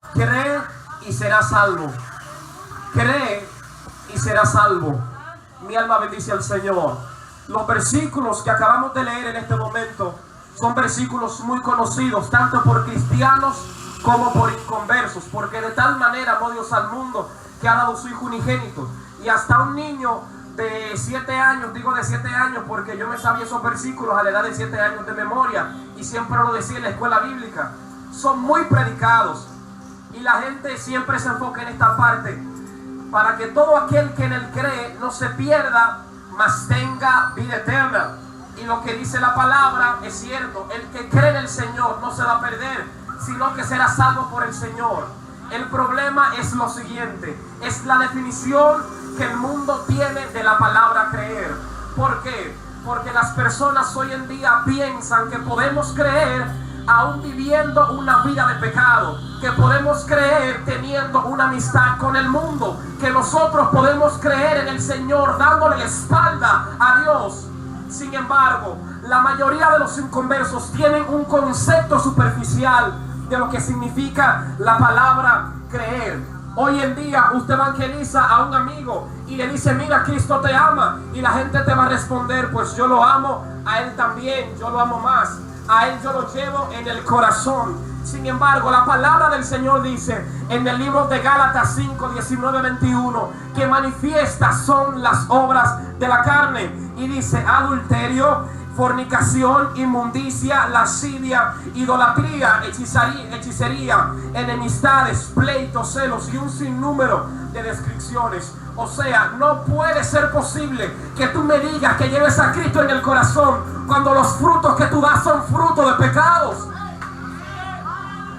Cree y serás salvo. Cree y serás salvo. Mi alma bendice al Señor. Los versículos que acabamos de leer en este momento son versículos muy conocidos, tanto por cristianos como por inconversos, porque de tal manera amó Dios al mundo que ha dado su Hijo unigénito. Y hasta un niño de 7 años, digo de 7 años porque yo me sabía esos versículos a la edad de 7 años de memoria, y siempre lo decía en la escuela bíblica, son muy predicados. Y la gente siempre se enfoca en esta parte, para que todo aquel que en él cree no se pierda, mas tenga vida eterna. Y lo que dice la palabra es cierto: el que cree en el Señor no se va a perder, sino que será salvo por el Señor. El problema es lo siguiente: es la definición que el mundo tiene de la palabra creer. ¿Por qué? Porque las personas hoy en día piensan que podemos creer aún viviendo una vida de pecado, que podemos creer teniendo una amistad con el mundo, que nosotros podemos creer en el Señor dándole la espalda a Dios. Sin embargo, la mayoría de los inconversos tienen un concepto superficial de lo que significa la palabra creer. Hoy en día usted evangeliza a un amigo y le dice: mira, Cristo te ama, y la gente te va a responder: pues yo lo amo a Él también, yo lo amo más, a Él yo lo llevo en el corazón. Sin embargo, la palabra del Señor dice en el libro de Gálatas 5, 19, 21, que manifiestas son las obras de la carne, y dice: adulterio, fornicación, inmundicia, lascivia, idolatría, hechicería, enemistades, pleitos, celos y un sinnúmero de descripciones. O sea, no puede ser posible que tú me digas que lleves a Cristo en el corazón cuando los frutos que tú das son frutos de pecados.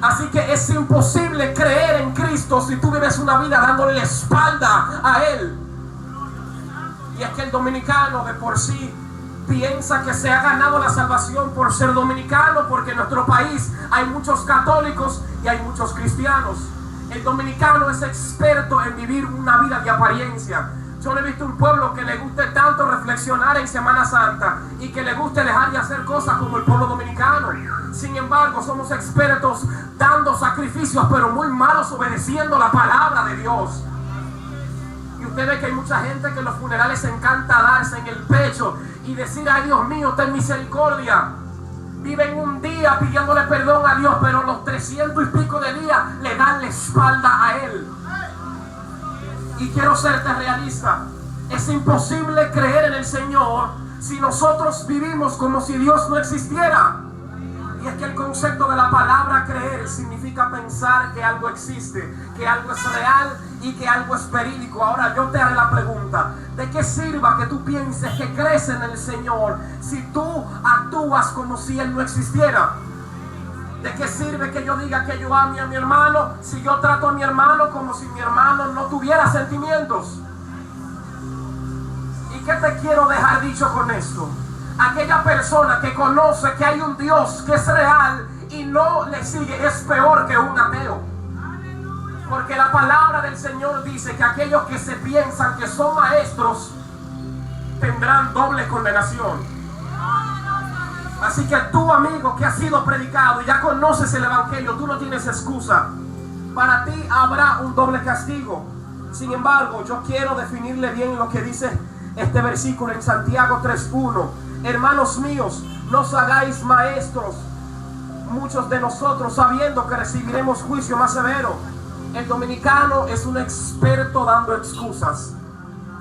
Así que es imposible creer en Cristo si tú vives una vida dándole la espalda a Él. Y es que el dominicano de por sí piensa que se ha ganado la salvación por ser dominicano, porque en nuestro país hay muchos católicos y hay muchos cristianos. El dominicano es experto en vivir una vida de apariencia. Yo no he visto un pueblo que le guste tanto reflexionar en Semana Santa y que le guste dejar de hacer cosas como el pueblo dominicano. Sin embargo, somos expertos dando sacrificios, pero muy malos obedeciendo la palabra de Dios. Y usted ve que hay mucha gente que en los funerales se encanta darse en el pecho y decir: ay, Dios mío, ten misericordia. Viven un día pidiéndole perdón a Dios, pero los 300 y pico de días le dan la espalda a Él. Y quiero serte realista: es imposible creer en el Señor si nosotros vivimos como si Dios no existiera. Y es que el concepto de la palabra creer significa pensar que algo existe, que algo es real y que algo es verídico. Ahora yo te haré la pregunta: ¿de qué sirva que tú pienses que crees en el Señor si tú actúas como si Él no existiera? ¿De qué sirve que yo diga que yo ame a mi hermano si yo trato a mi hermano como si mi hermano no tuviera sentimientos? ¿Y qué te quiero dejar dicho con esto? Aquella persona que conoce que hay un Dios que es real y no le sigue es peor que un ateo. Porque la palabra del Señor dice que aquellos que se piensan que son maestros tendrán doble condenación. Así que tú, amigo, que has sido predicado y ya conoces el evangelio, tú no tienes excusa. Para ti habrá un doble castigo. Sin embargo, yo quiero definirle bien lo que dice este versículo en Santiago 3:1. Hermanos míos, no os hagáis maestros muchos de nosotros, sabiendo que recibiremos juicio más severo. El dominicano es un experto dando excusas.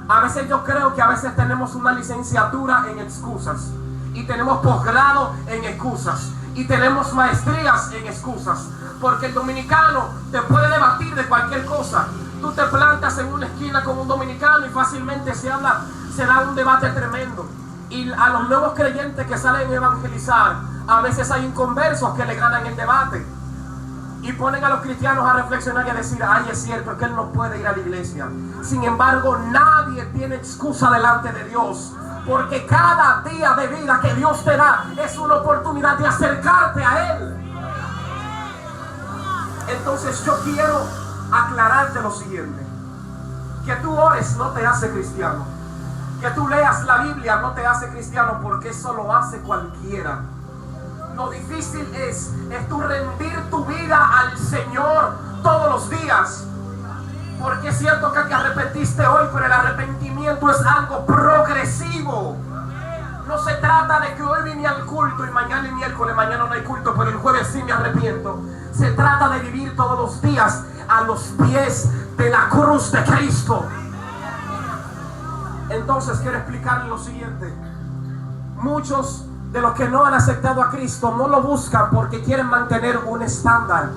A veces yo creo que a veces tenemos una licenciatura en excusas, y tenemos posgrado en excusas, y tenemos maestrías en excusas, porque el dominicano te puede debatir de cualquier cosa. Tú te plantas en una esquina con un dominicano y fácilmente se da un debate tremendo. Y a los nuevos creyentes que salen a evangelizar, a veces hay inconversos que le ganan el debate y ponen a los cristianos a reflexionar y a decir: ay, es cierto que él no puede ir a la iglesia. Sin embargo, nadie tiene excusa delante de Dios, porque cada día de vida que Dios te da es una oportunidad de acercarte a Él. Entonces yo quiero aclararte lo siguiente: que tú ores no te hace cristiano, que tú leas la Biblia no te hace cristiano, porque eso lo hace cualquiera. Lo difícil es tú rendir tu vida al Señor todo arrepentiste hoy, pero el arrepentimiento es algo progresivo. No se trata de que hoy vine al culto y mañana y miércoles, mañana no hay culto, pero el jueves sí me arrepiento. Se trata de vivir todos los días a los pies de la cruz de Cristo. Entonces quiero explicarles lo siguiente. Muchos de los que no han aceptado a Cristo no lo buscan porque quieren mantener un estándar,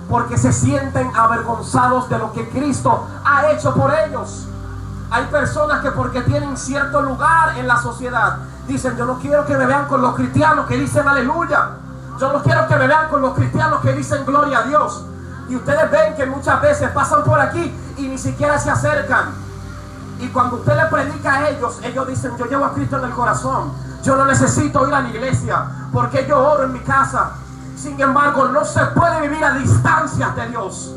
porque se sienten avergonzados de lo que Cristo ha hecho por ellos. Hay personas que porque tienen cierto lugar en la sociedad dicen: yo no quiero que me vean con los cristianos que dicen aleluya, yo no quiero que me vean con los cristianos que dicen gloria a Dios. Y ustedes ven que muchas veces pasan por aquí y ni siquiera se acercan. Y cuando usted le predica a ellos, ellos dicen: yo llevo a Cristo en el corazón, yo no necesito ir a la iglesia porque yo oro en mi casa. Sin embargo, no se puede vivir a distancias de Dios.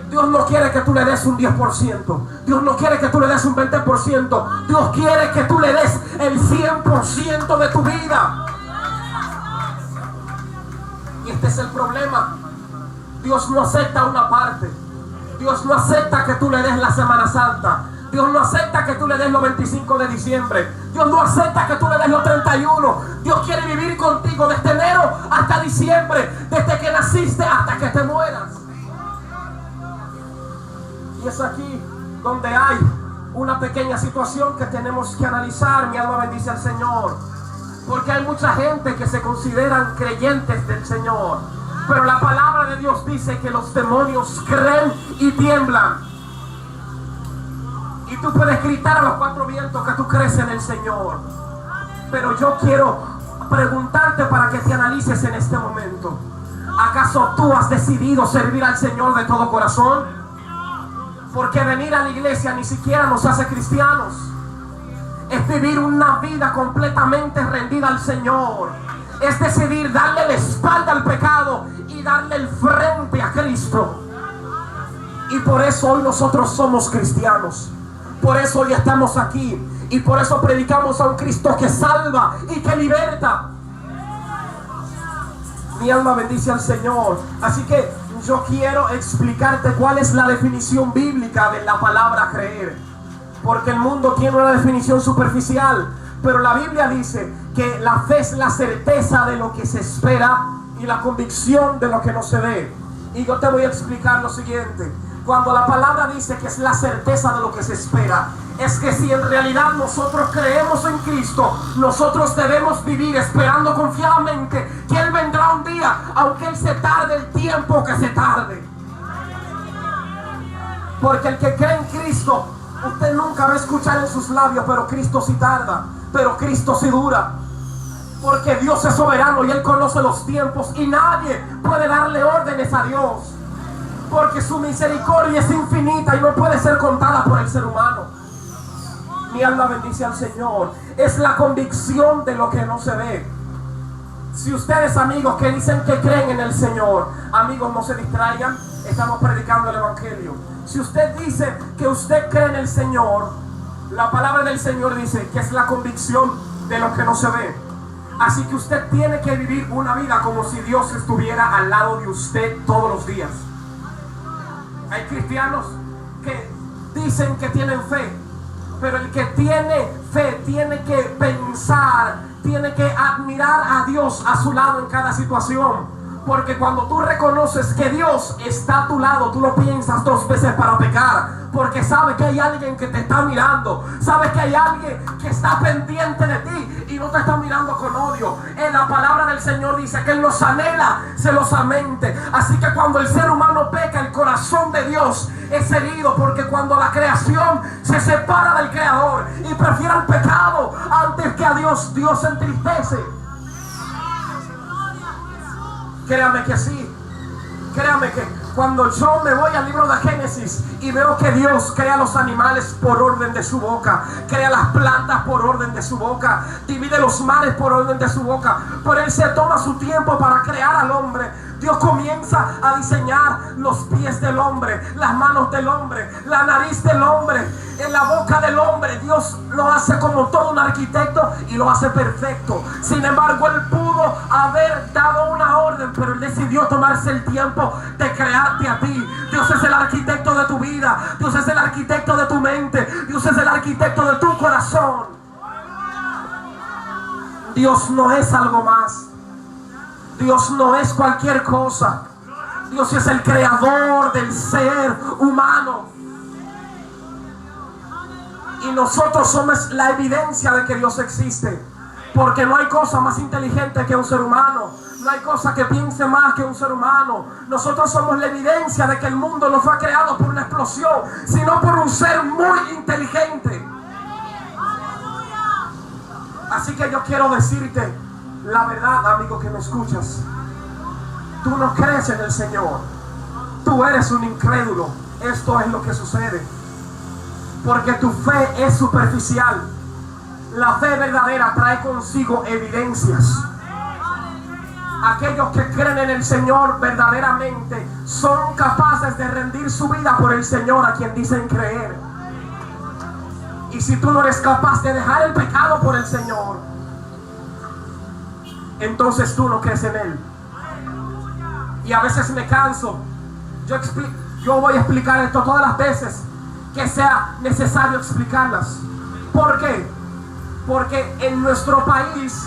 Dios no quiere que tú le des un 10%. Dios no quiere que tú le des un 20%. Dios quiere que tú le des el 100% de tu vida. Y este es el problema. Dios no acepta una parte. Dios no acepta que tú le des la Semana Santa. Dios no acepta que tú le des los 25 de diciembre. Dios no acepta que tú le des los 31. Dios quiere vivir contigo desde enero hasta diciembre, desde que naciste hasta que te mueras. Y es aquí donde hay una pequeña situación que tenemos que analizar. Mi alma bendice al Señor, porque hay mucha gente que se consideran creyentes del Señor, pero la palabra de Dios dice que los demonios creen y tiemblan. Y tú puedes gritar a los cuatro vientos que tú crees en el Señor, pero yo quiero preguntarte para que te analices en este momento: ¿acaso tú has decidido servir al Señor de todo corazón? Porque venir a la iglesia ni siquiera nos hace cristianos. Es vivir una vida completamente rendida al Señor. Es decidir darle la espalda al pecado y darle el frente a Cristo. Y por eso hoy nosotros somos cristianos. Por eso hoy estamos aquí. Y por eso predicamos a un Cristo que salva y que liberta. Mi alma bendice al Señor. Así que yo quiero explicarte cuál es la definición bíblica de la palabra creer. Porque el mundo tiene una definición superficial, pero la Biblia dice que la fe es la certeza de lo que se espera y la convicción de lo que no se ve. Y yo te voy a explicar lo siguiente. Cuando la palabra dice que es la certeza de lo que se espera, es que si en realidad nosotros creemos en Cristo, nosotros debemos vivir esperando confiadamente que Él vendrá un día, aunque Él se tarde el tiempo que se tarde. Porque el que cree en Cristo, usted nunca va a escuchar en sus labios: pero Cristo sí tarda, pero Cristo sí dura. Porque Dios es soberano y Él conoce los tiempos y nadie puede darle órdenes a Dios. Porque su misericordia es infinita y no puede ser contada por el ser humano. Mi alma bendice al Señor. Es la convicción de lo que no se ve. Si ustedes, amigos, que dicen que creen en el Señor, amigos, no se distraigan, estamos predicando el Evangelio. Si usted dice que usted cree en el Señor, la palabra del Señor dice que es la convicción de lo que no se ve. Así que usted tiene que vivir una vida como si Dios estuviera al lado de usted todos los días. Hay cristianos que dicen que tienen fe, pero el que tiene fe tiene que pensar, tiene que admirar a Dios a su lado en cada situación. Porque cuando tú reconoces que Dios está a tu lado, tú lo piensas dos veces para pecar. Porque sabes que hay alguien que te está mirando. Sabes que hay alguien que está pendiente de ti y no te está mirando con odio. En la palabra del Señor dice que Él nos anhela celosamente. Así que cuando el ser humano peca, el corazón de Dios es herido. Porque cuando la creación se separa del Creador y prefiere el pecado antes que a Dios, Dios se entristece. Créame que sí. Créame que cuando yo me voy al libro de Génesis y veo que Dios crea los animales por orden de su boca, crea las plantas por orden de su boca, divide los mares por orden de su boca, pero Él se toma su tiempo para crear al hombre. Dios comienza a diseñar los pies del hombre, las manos del hombre, la nariz del hombre, en la boca del hombre. Dios lo hace como todo un arquitecto y lo hace perfecto. Sin embargo, Él pudo haber dado una orden, pero Él decidió tomarse el tiempo de crearte a ti. Dios Dios es el arquitecto de tu vida. Dios es el arquitecto de tu mente. Dios es el arquitecto de tu corazón. Dios no es algo más. Dios no es cualquier cosa. Dios es el creador del ser humano. Y nosotros somos la evidencia de que Dios existe. Porque no hay cosa más inteligente que un ser humano. No hay cosa que piense más que un ser humano. Nosotros somos la evidencia de que el mundo no fue creado por una explosión, sino por un ser muy inteligente. Así que yo quiero decirte la verdad, amigo que me escuchas. Tú no crees en el Señor. Tú eres un incrédulo. Esto es lo que sucede. Porque tu fe es superficial. La fe verdadera trae consigo evidencias. Aquellos que creen en el Señor verdaderamente son capaces de rendir su vida por el Señor a quien dicen creer. Y si tú no eres capaz de dejar el pecado por el Señor, entonces tú no crees en Él. Y a veces me canso. Yo voy a explicar esto todas las veces que sea necesario explicarlas. ¿Por qué? Porque en nuestro país,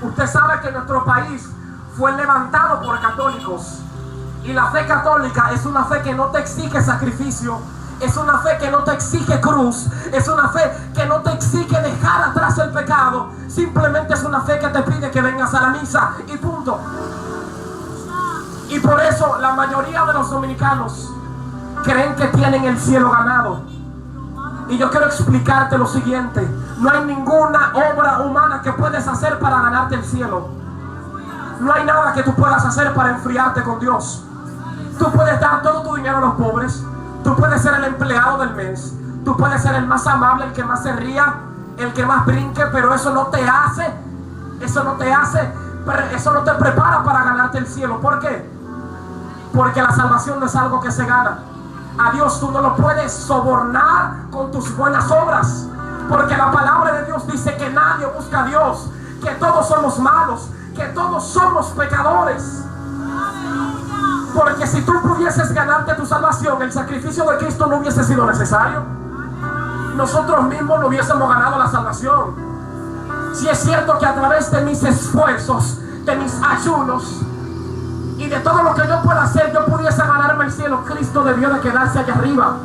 usted sabe que nuestro país fue levantado por católicos. Y la fe católica es una fe que no te exige sacrificio. Es una fe que no te exige cruz. Es una fe que no te exige dejar atrás el pecado. Simplemente es una fe que te pide que vengas a la misa y punto. Y por eso la mayoría de los dominicanos creen que tienen el cielo ganado. Y yo quiero explicarte lo siguiente. No hay ninguna obra humana que puedes hacer para ganarte el cielo. No hay nada que tú puedas hacer para enfriarte con Dios. Tú puedes dar todo tu dinero a los pobres. Tú puedes ser el empleado del mes. Tú puedes ser el más amable, el que más se ría, el que más brinque, pero eso no te prepara para ganarte el cielo. ¿Por qué? Porque la salvación no es algo que se gana. A Dios tú no lo puedes sobornar con tus buenas obras. Porque la palabra de Dios dice que nadie busca a Dios, que todos somos malos, que todos somos pecadores. Porque si tú pudieses ganarte tu salvación, el sacrificio de Cristo no hubiese sido necesario. Nosotros mismos no hubiésemos ganado la salvación. Si es cierto que a través de mis esfuerzos, de mis ayunos y de todo lo que yo pueda hacer, yo pudiese ganarme el cielo, Cristo debió de quedarse allá arriba.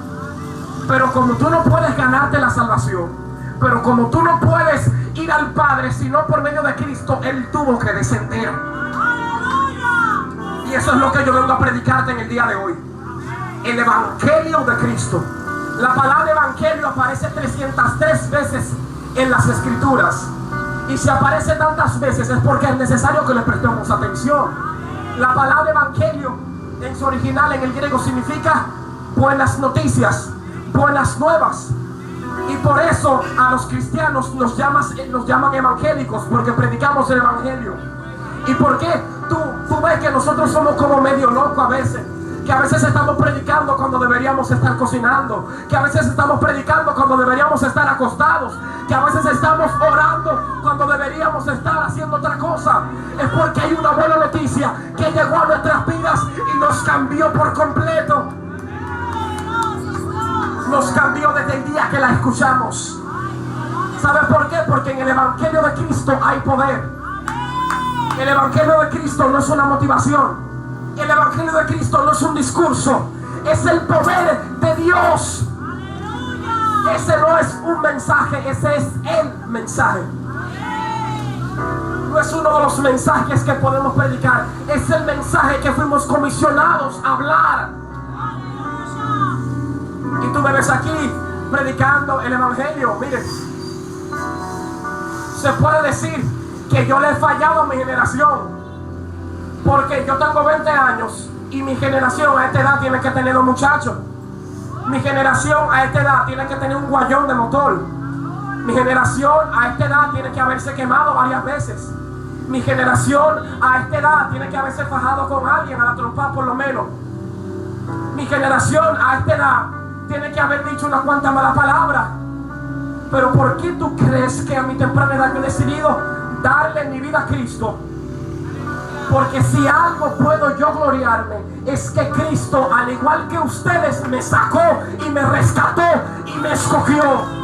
Pero como tú no puedes ganarte la salvación, pero como tú no puedes ir al Padre sino por medio de Cristo, Él tuvo que descender. Y eso es lo que yo vengo a predicarte en el día de hoy. El Evangelio de Cristo. La palabra Evangelio aparece 303 veces en las Escrituras. Y si aparece tantas veces es porque es necesario que le prestemos atención. La palabra Evangelio en su original en el griego significa buenas noticias, buenas nuevas. Y por eso a los cristianos nos llaman evangélicos, porque predicamos el Evangelio. ¿Y por qué? Tú ves que nosotros somos como medio locos a veces. Que a veces estamos predicando cuando deberíamos estar cocinando. Que a veces estamos predicando cuando deberíamos estar acostados. Que a veces estamos orando cuando deberíamos estar haciendo otra cosa. Es porque hay una buena noticia que llegó a nuestras vidas y nos cambió por completo. Nos cambió desde el día que la escuchamos. ¿Sabes por qué? Porque en el Evangelio de Cristo hay poder. El Evangelio de Cristo no es una motivación. El Evangelio de Cristo no es un discurso. Es el poder de Dios. Ese no es un mensaje, ese es el mensaje. No es uno de los mensajes que podemos predicar. Es el mensaje que fuimos comisionados a hablar. Y tú me ves aquí predicando el Evangelio. Mire, se puede decir que yo le he fallado a mi generación, porque yo tengo 20 años y mi generación a esta edad tiene que tener 2 muchachos. Mi generación a esta edad tiene que tener un guayón de motor. Mi generación a esta edad tiene que haberse quemado varias veces. Mi generación a esta edad tiene que haberse fajado con alguien a la trompa por lo menos. Mi generación a esta edad tiene que haber dicho unas cuantas malas palabras. Pero ¿por qué tú crees que a mi temprana edad yo he decidido darle mi vida a Cristo? Porque si algo puedo yo gloriarme, es que Cristo, al igual que ustedes, me sacó y me rescató y me escogió.